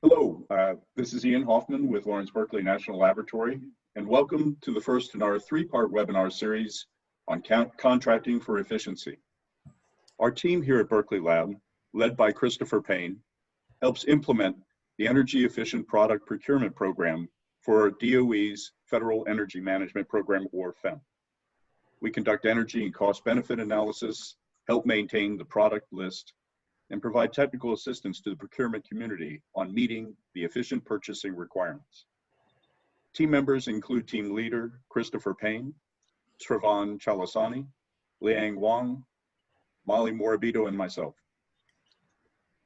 Hello, this is Ian Hoffman with Lawrence Berkeley National Laboratory, and welcome to the first in our three-part webinar series on contracting for efficiency. Our team here at Berkeley Lab, led by Christopher Payne, helps implement the Energy Efficient Product Procurement Program for DOE's Federal Energy Management Program, or FEM. We conduct energy and cost-benefit analysis, help maintain the product list, and provide technical assistance to the procurement community on meeting the efficient purchasing requirements. Team members include team leader Christopher Payne, Sravan Chalasani, Liang Wang, Molly Morabito, and myself.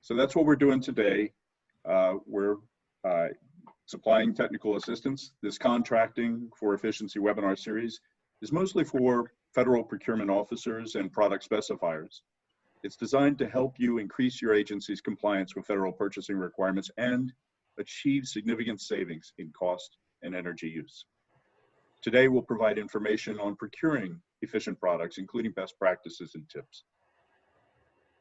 So that's what we're doing today. We're supplying technical assistance. This Contracting for Efficiency webinar series is mostly for federal procurement officers and product specifiers. It's designed to help you increase your agency's compliance with federal purchasing requirements and achieve significant savings in cost and energy use. Today, we'll provide information on procuring efficient products, including best practices and tips.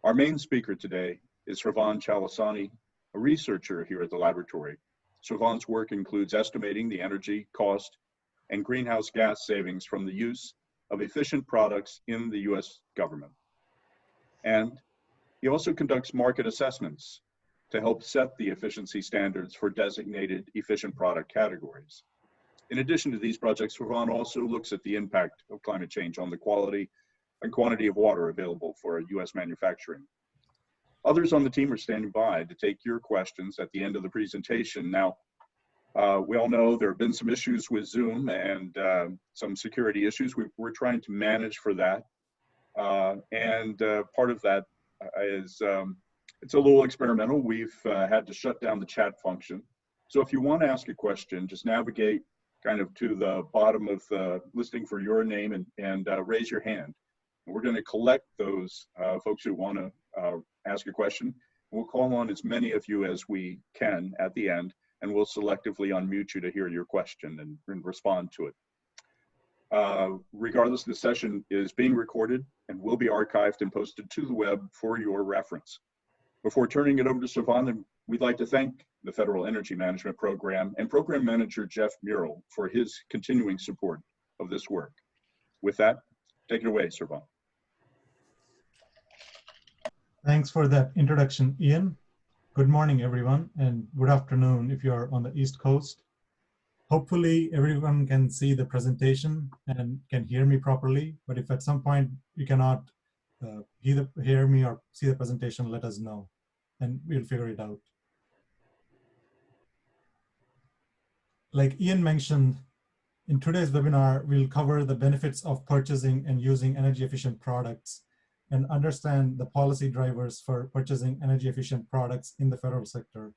Our main speaker today is Sravan Chalasani, a researcher here at the laboratory. Sravan's work includes estimating the energy, cost, and greenhouse gas savings from the use of efficient products in the U.S. government. And he also conducts market assessments to help set the efficiency standards for designated efficient product categories. In addition to these projects, Sravan also looks at the impact of climate change on the quality and quantity of water available for U.S. manufacturing. Others on the team are standing by to take your questions at the end of the presentation. Now, we all know there have been some issues with Zoom and some security issues. We're trying to manage for that. Part of that is it's a little experimental. We've had to shut down the chat function. So if you want to ask a question, just navigate kind of to the bottom of the listing for your name and raise your hand. We're going to collect those folks who want to ask a question. We'll call on as many of you as we can at the end, and we'll selectively unmute you to hear your question and respond to it. Regardless, the session is being recorded and will be archived and posted to the web for your reference. Before turning it over to Sravan, we'd like to thank the Federal Energy Management Program and Program Manager Jeff Murrell for his continuing support of this work. With that, take it away, Sravan. Thanks for that introduction, Ian. Good morning, everyone, and good afternoon if you're on the East Coast. Hopefully everyone can see the presentation and can hear me properly, but if at some point you cannot either hear me or see the presentation, let us know and we'll figure it out. Like Ian mentioned, in today's webinar, we'll cover the benefits of purchasing and using energy efficient products and understand the policy drivers for purchasing energy efficient products in the federal sector.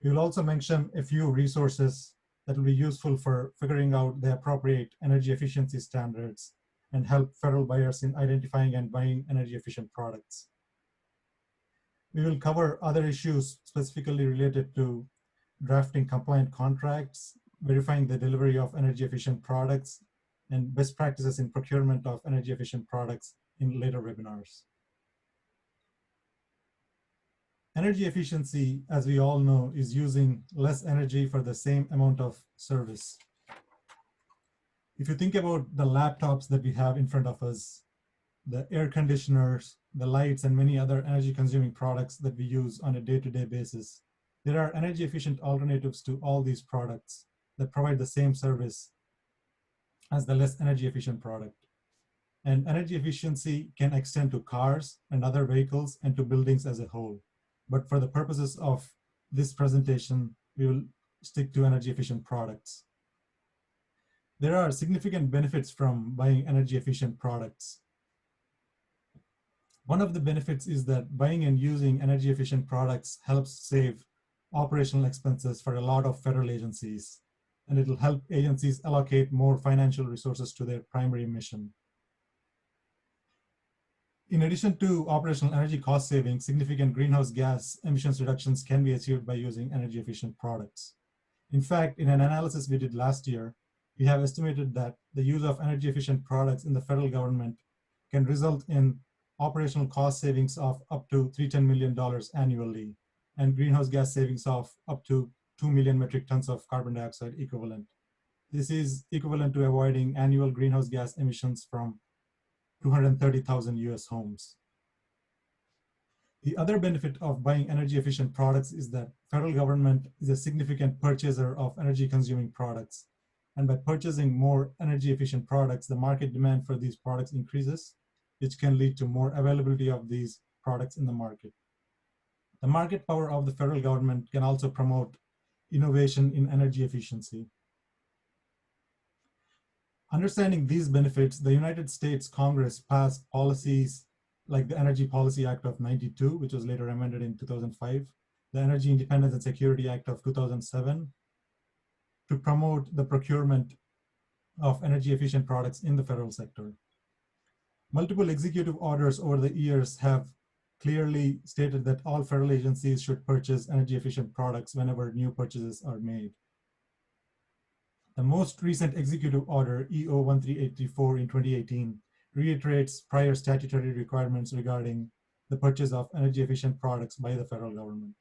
We will also mention a few resources that will be useful for figuring out the appropriate energy efficiency standards and help federal buyers in identifying and buying energy efficient products. We will cover other issues specifically related to drafting compliant contracts, verifying the delivery of energy efficient products, and best practices in procurement of energy efficient products in later webinars. Energy efficiency, as we all know, is using less energy for the same amount of service. If you think about the laptops that we have in front of us, the air conditioners, the lights, and many other energy consuming products that we use on a day-to-day basis, there are energy efficient alternatives to all these products that provide the same service as the less energy efficient product. And energy efficiency can extend to cars and other vehicles and to buildings as a whole. But for the purposes of this presentation, we will stick to energy efficient products. There are significant benefits from buying energy efficient products. One of the benefits is that buying and using energy efficient products helps save operational expenses for a lot of federal agencies, and it will help agencies allocate more financial resources to their primary mission. In addition to operational energy cost savings, significant greenhouse gas emissions reductions can be achieved by using energy efficient products. In fact, in an analysis we did last year, we have estimated that the use of energy efficient products in the federal government can result in operational cost savings of up to $310 million annually, and greenhouse gas savings of up to 2 million metric tons of carbon dioxide equivalent. This is equivalent to avoiding annual greenhouse gas emissions from 230,000 US homes. The other benefit of buying energy efficient products is that federal government is a significant purchaser of energy consuming products. And by purchasing more energy efficient products, the market demand for these products increases, which can lead to more availability of these products in the market. The market power of the federal government can also promote innovation in energy efficiency. Understanding these benefits, the United States Congress passed policies like the Energy Policy Act of '92, which was later amended in 2005, the Energy Independence and Security Act of 2007, to promote the procurement of energy efficient products in the federal sector. Multiple executive orders over the years have clearly stated that all federal agencies should purchase energy efficient products whenever new purchases are made. The most recent executive order, EO 13834 in 2018, reiterates prior statutory requirements regarding the purchase of energy efficient products by the federal government.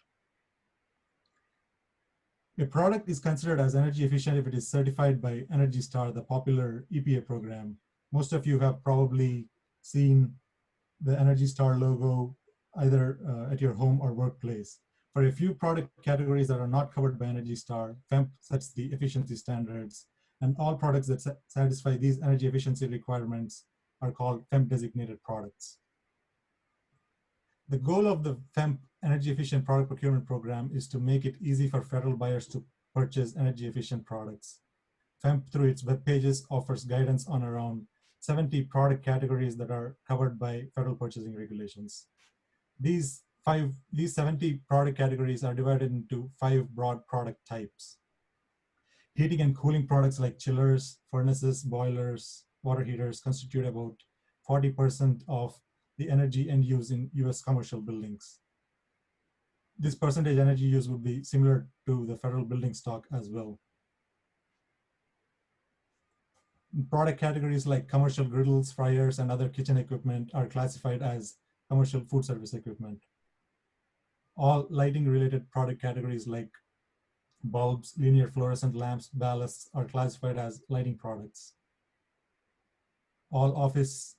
A product is considered as energy efficient if it is certified by Energy Star, the popular EPA program. Most of you have probably seen the Energy Star logo either at your home or workplace. For a few product categories that are not covered by Energy Star, FEMP sets the efficiency standards, and all products that satisfy these energy efficiency requirements are called FEMP designated products. The goal of the FEMP Energy Efficient Product Procurement Program is to make it easy for federal buyers to purchase energy efficient products. FEMP, through its web pages, offers guidance on around 70 product categories that are covered by federal purchasing regulations. These 70 product categories are divided into 5 broad product types. Heating and cooling products like chillers, furnaces, boilers, water heaters constitute about 40% of the energy end use in US commercial buildings. This percentage energy use would be similar to the federal building stock as well. Product categories like commercial griddles, fryers, and other kitchen equipment are classified as commercial food service equipment. All lighting related product categories like bulbs, linear fluorescent lamps, ballasts are classified as lighting products. All office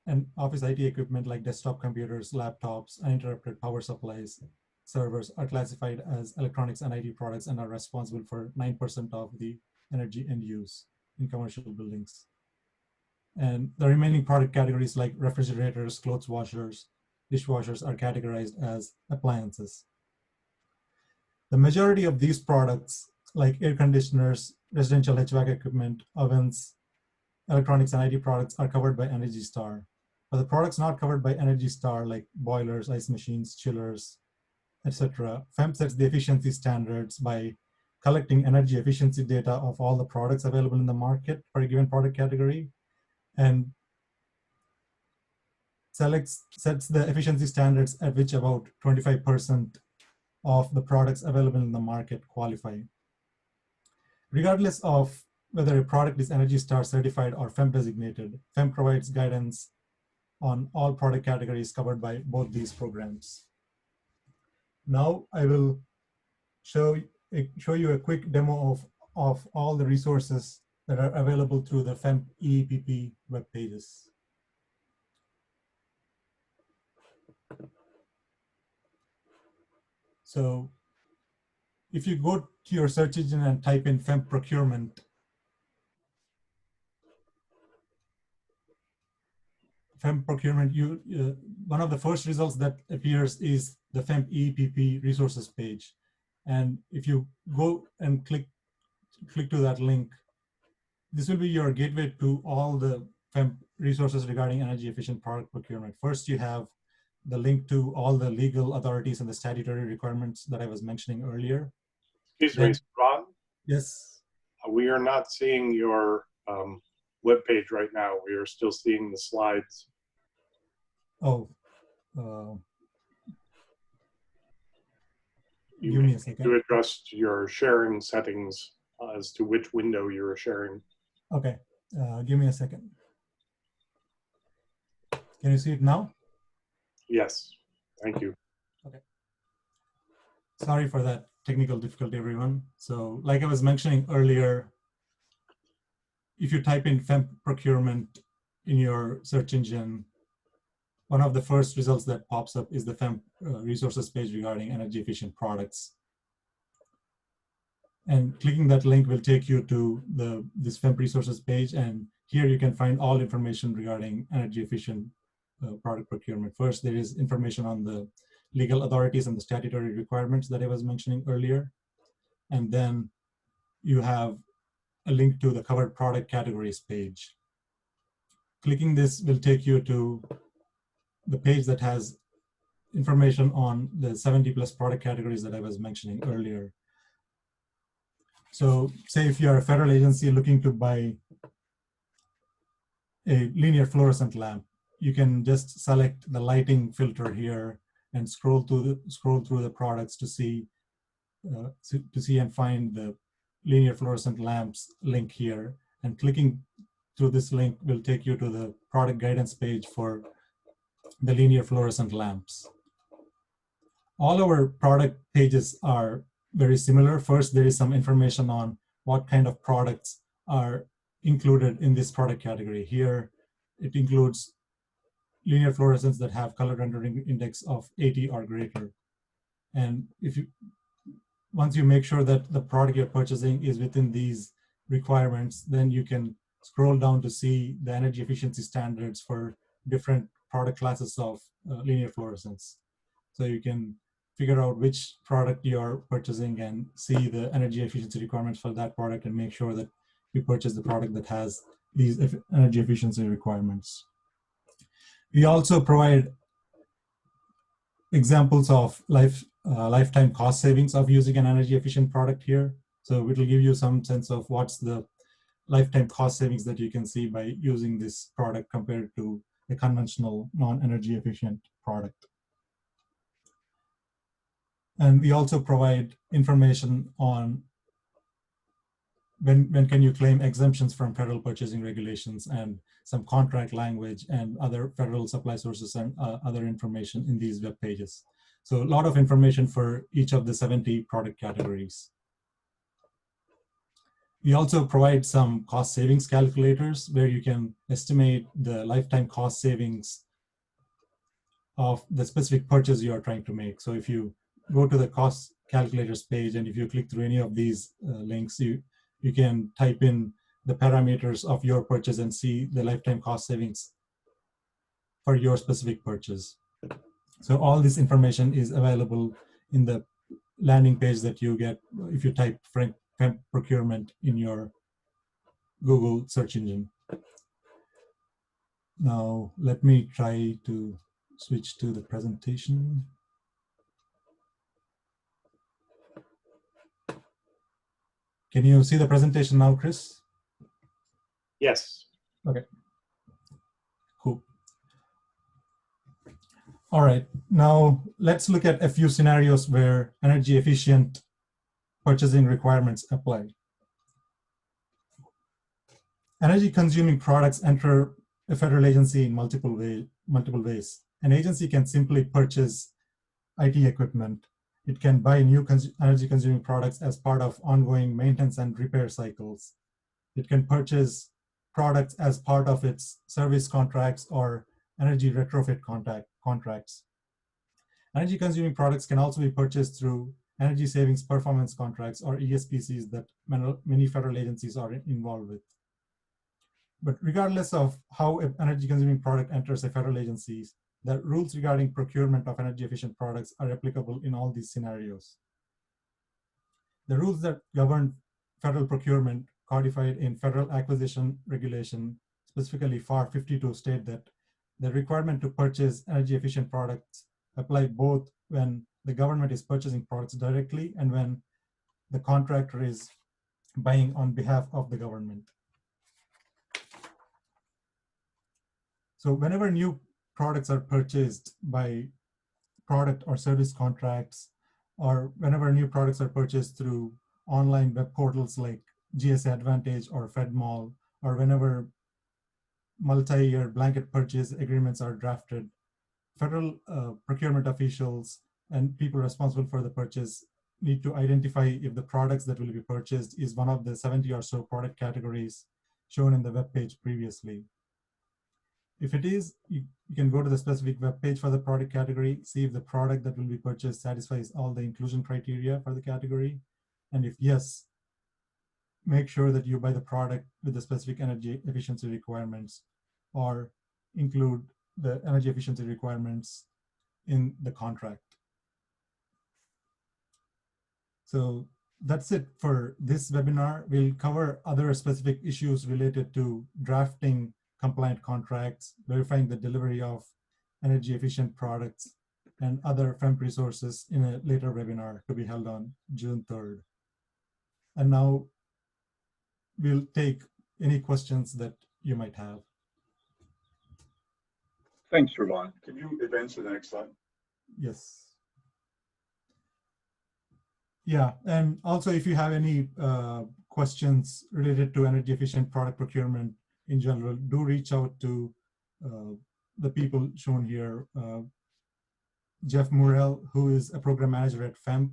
and office IT equipment like desktop computers, laptops, uninterrupted power supplies, servers are classified as electronics and IT products and are responsible for 9% of the energy end use in commercial buildings. And the remaining product categories like refrigerators, clothes washers, dishwashers are categorized as appliances. The majority of these products, like air conditioners, residential HVAC equipment, ovens, electronics and IT products, are covered by Energy Star. But the products not covered by Energy Star, like boilers, ice machines, chillers, etc., FEMP sets the efficiency standards by collecting energy efficiency data of all the products available in the market for a given product category, and sets the efficiency standards at which about 25% of the products available in the market qualify. Regardless of whether a product is Energy Star certified or FEMP designated, FEMP provides guidance on all product categories covered by both these programs. Now I will show you a quick demo of all the resources that are available through the FEMP EEPP web pages. So if you go to your search engine and type in FEMP procurement, one of the first results that appears is the FEMP EEPP resources page. And if you go and click to that link, this will be your gateway to all the FEMP resources regarding energy efficient product procurement. First, you have the link to all the legal authorities and the statutory requirements that I was mentioning earlier. Excuse me, Ron? Yes. We are not seeing your web page right now. We are still seeing the slides. Oh. You give me a need second. to adjust your sharing settings as to which window you're sharing. Okay, give me a second. Can you see it now? Yes, thank you. Okay. Sorry for that technical difficulty, everyone. So like I was mentioning earlier, if you type in FEMP procurement in your search engine, one of the first results that pops up is the FEMP resources page regarding energy efficient products. And clicking that link will take you to this FEMP resources page. And here you can find all information regarding energy efficient product procurement. First, there is information on the legal authorities and the statutory requirements that I was mentioning earlier. And then you have a link to the covered product categories page. Clicking this will take you to the page that has information on the 70 plus product categories that I was mentioning earlier. So say if you're a federal agency looking to buy a linear fluorescent lamp, you can just select the lighting filter here and scroll through the products to see and find the linear fluorescent lamps link here. And clicking through this link will take you to the product guidance page for the linear fluorescent lamps. All our product pages are very similar. First, there is some information on what kind of products are included in this product category. Here, it includes linear fluorescents that have color rendering index of 80 or greater. And once you make sure that the product you're purchasing is within these requirements, then you can scroll down to see the energy efficiency standards for different product classes of linear fluorescents. So you can figure out which product you're purchasing and see the energy efficiency requirements for that product and make sure that you purchase the product that has these energy efficiency requirements. We also provide examples of lifetime cost savings of using an energy efficient product here. So it will give you some sense of what's the lifetime cost savings that you can see by using this product compared to a conventional non-energy efficient product. And we also provide information on when can you claim exemptions from federal purchasing regulations and some contract language and other federal supply sources and other information in these web pages. So a lot of information for each of the 70 product categories. We also provide some cost savings calculators where you can estimate the lifetime cost savings of the specific purchase you are trying to make. So if you go to the cost calculators page and if you click through any of these links, you can type in the parameters of your purchase and see the lifetime cost savings for your specific purchase. So all this information is available in the landing page that you get if you type FEMP procurement in your Google search engine. Now, let me try to switch to the presentation. Can you see the presentation now, Chris? Yes. Okay, cool. All right, now let's look at a few scenarios where energy efficient purchasing requirements apply. Energy consuming products enter a federal agency in multiple ways. An agency can simply purchase IT equipment. It can buy new energy consuming products as part of ongoing maintenance and repair cycles. It can purchase products as part of its service contracts or energy retrofit contracts. Energy consuming products can also be purchased through energy savings performance contracts or ESPCs that many federal agencies are involved with. But regardless of how an energy consuming product enters a federal agency, the rules regarding procurement of energy efficient products are applicable in all these scenarios. The rules that govern federal procurement codified in Federal Acquisition Regulation, specifically FAR 52, state that the requirement to purchase energy efficient products apply both when the government is purchasing products directly and when the contractor is buying on behalf of the government. So whenever new products are purchased by product or service contracts, or whenever new products are purchased through online web portals like GSA Advantage or FedMall, or whenever multi-year blanket purchase agreements are drafted, federal procurement officials and people responsible for the purchase need to identify if the products that will be purchased is one of the 70 or so product categories shown in the web page previously. If it is, you can go to the specific web page for the product category, see if the product that will be purchased satisfies all the inclusion criteria for the category. And if yes, make sure that you buy the product with the specific energy efficiency requirements, or include the energy efficiency requirements in the contract. So that's it for this webinar. We'll cover other specific issues related to drafting compliant contracts, verifying the delivery of energy efficient products, and other FEMP resources in a later webinar to be held on June 3rd. And now we'll take any questions that you might have. Thanks, Ravon. Can you advance to the next slide? Yes. Yeah, and also if you have any questions related to energy efficient product procurement in general, do reach out to the people shown here, Jeff Murrell, who is a program manager at FEMP,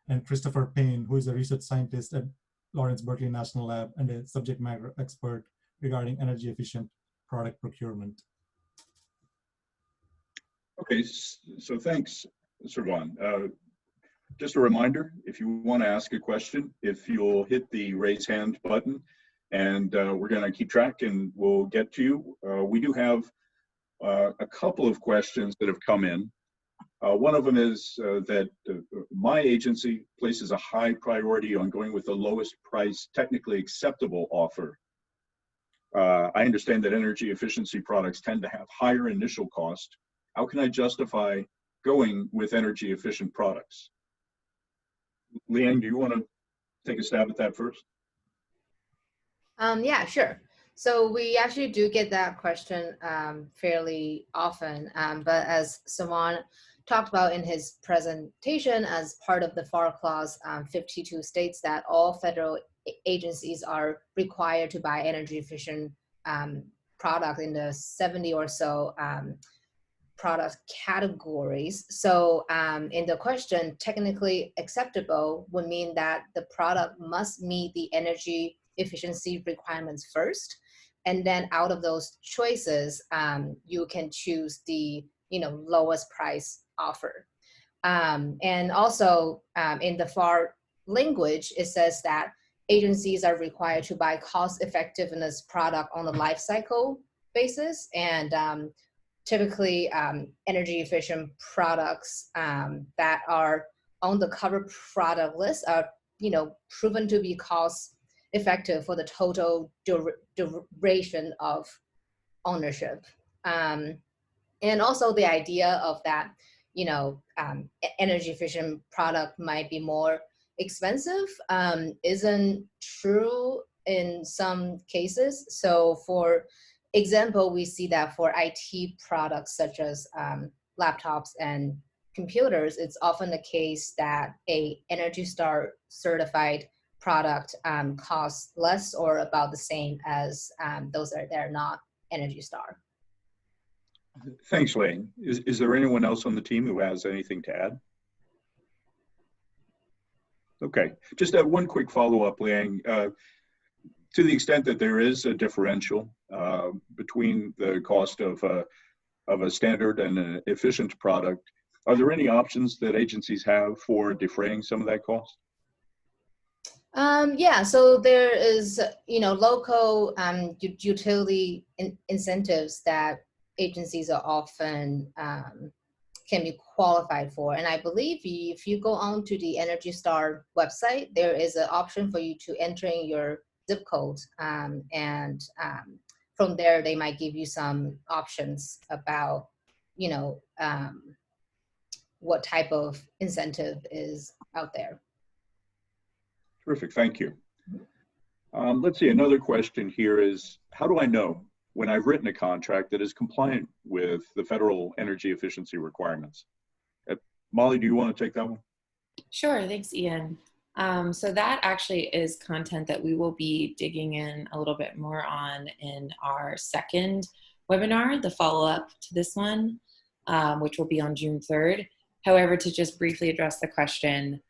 and Christopher Payne, who is a research scientist at Lawrence Berkeley National Lab and a subject matter expert regarding energy efficient product procurement. Okay, so thanks, Sirvan. Just a reminder, if you want to ask a question, if you'll hit the raise hand button, and we're going to keep track and we'll get to you. We do have a couple of questions that have come in. One of them is that my agency places a high priority on going with the lowest price, technically acceptable offer. I understand that energy efficiency products tend to have higher initial cost. How can I justify going with energy efficient products? Leanne, do you want to take a stab at that first? Yeah, sure. So we actually do get that question fairly often, but as Savan talked about in his presentation, as part of the FAR Clause 52 states that all federal agencies are required to buy energy efficient product in the 70 or so product categories. So in the question, technically acceptable would mean that the product must meet the energy efficiency requirements first, and then out of those choices, you can choose the lowest price offer. And also in the FAR language, it says that agencies are required to buy cost effectiveness product on a life cycle basis, and typically energy efficient products that are on the cover product list are proven to be cost effective for the total duration of ownership. And also the idea of that energy efficient product might be more expensive isn't true in some cases. So for example, we see that for IT products such as laptops and computers, it's often the case that a Energy Star certified product costs less or about the same as those that are not Energy Star. Thanks, Lane. Is there anyone else on the team who has anything to add? Okay, just one quick follow-up, Liang. To the extent that there is a differential between the cost of a standard and an efficient product, are there any options that agencies have for defraying some of that cost? Yeah, so there is, local utility incentives that agencies are often can be qualified for. And I believe if you go on to the Energy Star website, there is an option for you to enter in your zip code, and from there they might give you some options about what type of incentive is out there. Terrific, thank you. Let's see, another question here is, how do I know when I've written a contract that is compliant with the federal energy efficiency requirements? Molly, do you want to take that one? Sure, thanks, Ian. So that actually is content that we will be digging in a little bit more on in our second webinar, the follow-up to this one, which will be on June 3rd. However, to just briefly address the question,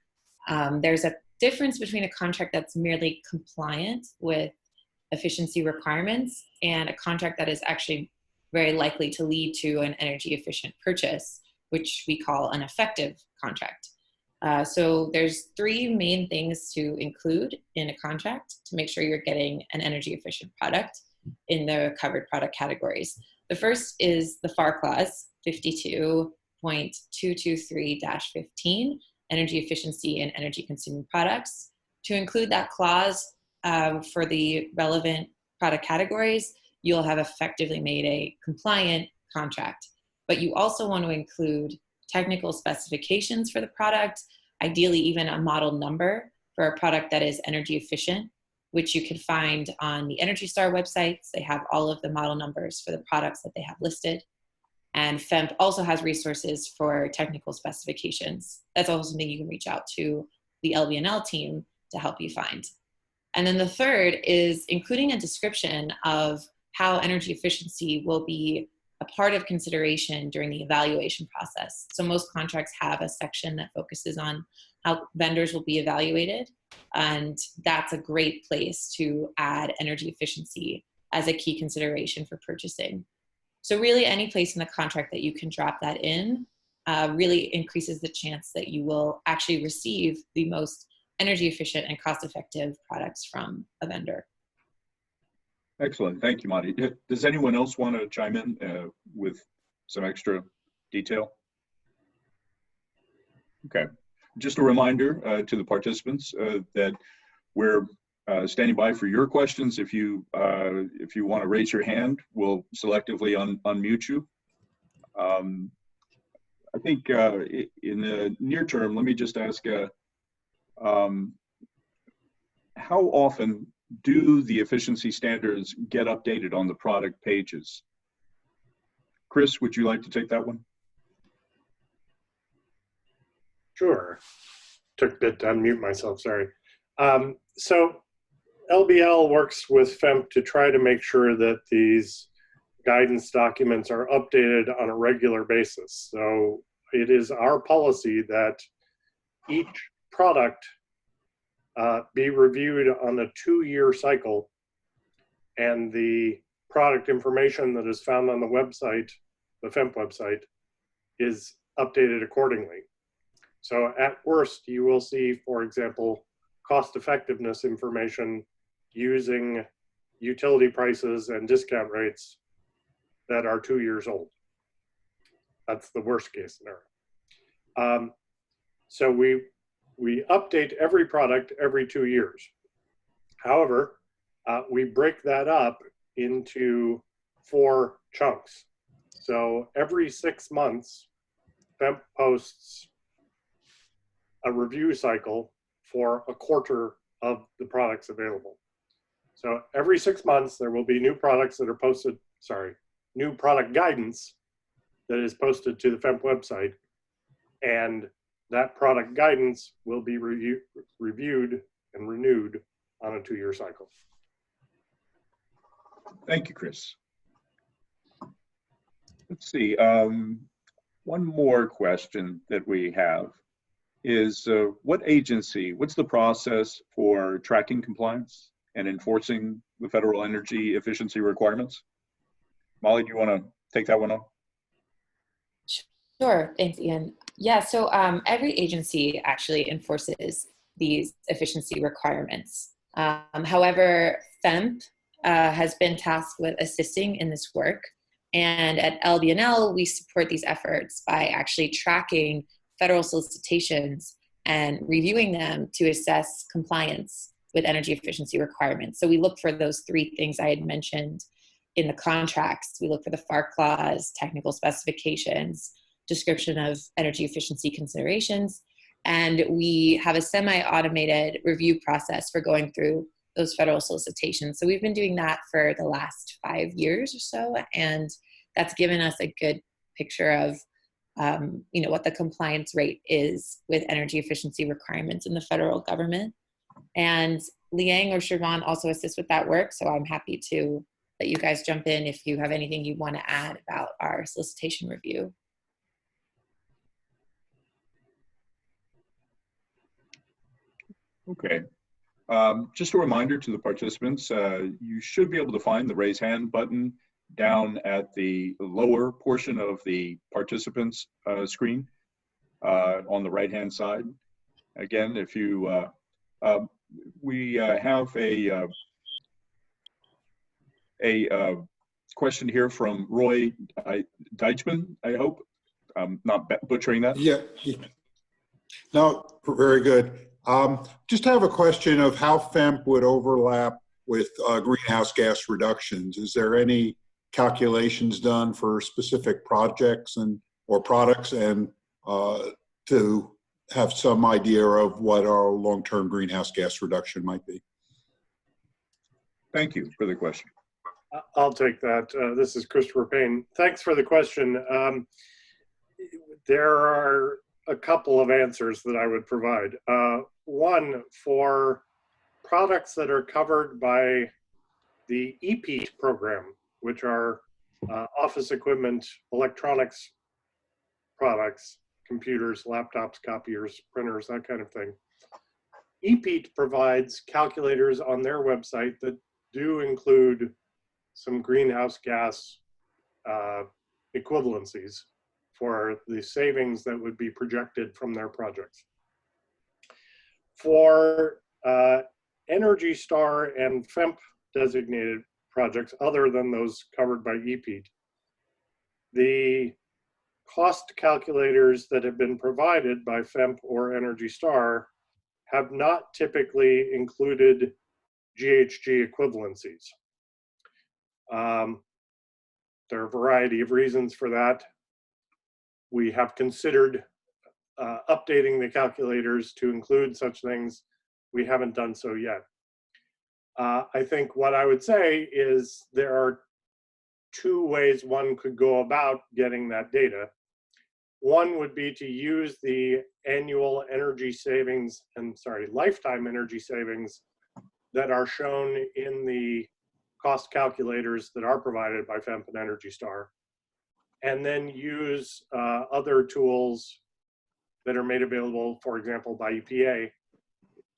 there's a difference between a contract that's merely compliant with efficiency requirements and a contract that is actually very likely to lead to an energy efficient purchase, which we call an effective contract. So there's three main things to include in a contract to make sure you're getting an energy efficient product in the covered product categories. The first is the FAR clause 52.223-15, energy efficiency and energy consuming products. To include that clause for the relevant product categories, you'll have effectively made a compliant contract. But you also want to include technical specifications for the product, ideally even a model number for a product that is energy efficient, which you can find on the Energy Star websites. They have all of the model numbers for the products that they have listed. And FEMP also has resources for technical specifications. That's also something you can reach out to the LBNL team to help you find. And then the third is including a description of how energy efficiency will be a part of consideration during the evaluation process. So most contracts have a section that focuses on how vendors will be evaluated. And that's a great place to add energy efficiency as a key consideration for purchasing. So really any place in the contract that you can drop that in really increases the chance that you will actually receive the most energy efficient and cost-effective products from a vendor. Excellent. Thank you, Monty. Does anyone else want to chime in with some extra detail? Okay. Just a reminder to the participants that we're standing by for your questions. If you want to raise your hand, we'll selectively unmute you. I think in the near term, let me just ask, how often do the efficiency standards get updated on the product pages? Chris, would you like to take that one? Sure. Took a bit to unmute myself, sorry. So LBL works with FEMP to try to make sure that these guidance documents are updated on a regular basis. So it is our policy that each product be reviewed on a 2-year cycle, and the product information that is found on the website, the FEMP website, is updated accordingly. So at worst, you will see, for example, cost effectiveness information using utility prices and discount rates that are 2 years old. That's the worst case scenario. So we update every product every 2 years. However, we break that up into 4 chunks. So every 6 months, FEMP posts a review cycle for a quarter of the products available. So every 6 months, there will be new products that are posted, new product guidance that is posted to the FEMP website. And that product guidance will be reviewed and renewed on a 2-year cycle. Thank you, Chris. Let's see. One more question that we have is what's the process for tracking compliance and enforcing the federal energy efficiency requirements? Molly, do you want to take that one on? Sure, thanks, Ian. Yeah, so every agency actually enforces these efficiency requirements. However, FEMP has been tasked with assisting in this work. And at LBNL, we support these efforts by actually tracking federal solicitations and reviewing them to assess compliance with energy efficiency requirements. So we look for those 3 things I had mentioned in the contracts. We look for the FAR clause, technical specifications, description of energy efficiency considerations, and we have a semi-automated review process for going through those federal solicitations. So we've been doing that for the last 5 years or so, and that's given us a good picture of what the compliance rate is with energy efficiency requirements in the federal government. And Liang or Siobhan also assist with that work, so I'm happy to let you guys jump in if you have anything you want to add about our solicitation review. Okay. Just a reminder to the participants, you should be able to find the raise hand button down at the lower portion of the participants screen on the right-hand side. Again, if you, we have a question here from Roy Deichman, I hope. I'm not butchering that. Yeah, no, very good. Just have a question of how FEMP would overlap with greenhouse gas reductions. Is there any calculations done for specific projects and or products and to have some idea of what our long-term greenhouse gas reduction might be? Thank you for the question. I'll take that. This is Christopher Payne. Thanks for the question. There are a couple of answers that I would provide. One, for products that are covered by the EPEAT program, which are office equipment, electronics products, computers, laptops, copiers, printers, that kind of thing. EPEAT provides calculators on their website that do include some greenhouse gas equivalencies for the savings that would be projected from their projects. For Energy Star and FEMP designated projects other than those covered by EPEAT, the cost calculators that have been provided by FEMP or Energy Star have not typically included GHG equivalencies. There are a variety of reasons for that. We have considered updating the calculators to include such things. We haven't done so yet. I think what I would say is there are two ways one could go about getting that data. One would be to use the annual energy savings, lifetime energy savings that are shown in the cost calculators that are provided by FEMP and Energy Star, and then use other tools that are made available, for example, by EPA,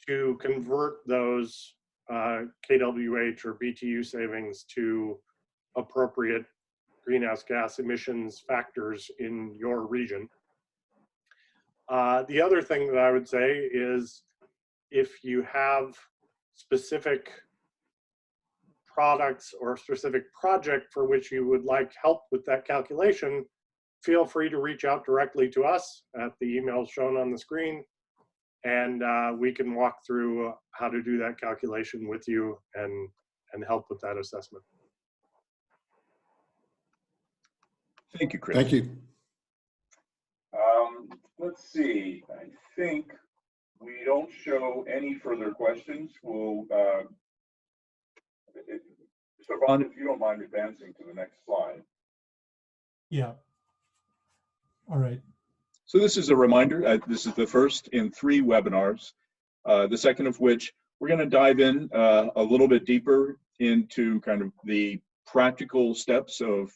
to convert those kWh or BTU savings to appropriate greenhouse gas emissions factors in your region. The other thing that I would say is if you have specific products or specific project for which you would like help with that calculation, feel free to reach out directly to us at the email shown on the screen, and we can walk through how to do that calculation with you and help with that assessment. Thank you, Chris. Thank you. Let's see. I think we don't show any further questions. We'll, so Ron, if you don't mind advancing to the next slide. Yeah. All right. So this is a reminder. This is the first in 3 webinars, the second of which we're going to dive in a little bit deeper into kind of the practical steps of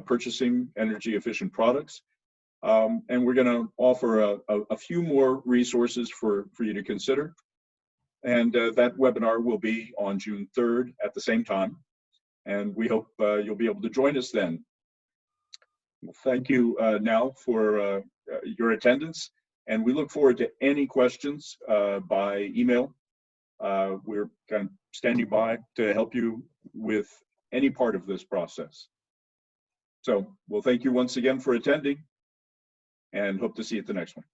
purchasing energy efficient products. And we're going to offer a few more resources for you to consider. And that webinar will be on June 3rd at the same time. And we hope you'll be able to join us then. Well, thank you now for your attendance. And we look forward to any questions by email. We're kind of standing by to help you with any part of this process. So we'll thank you once again for attending and hope to see you at the next one.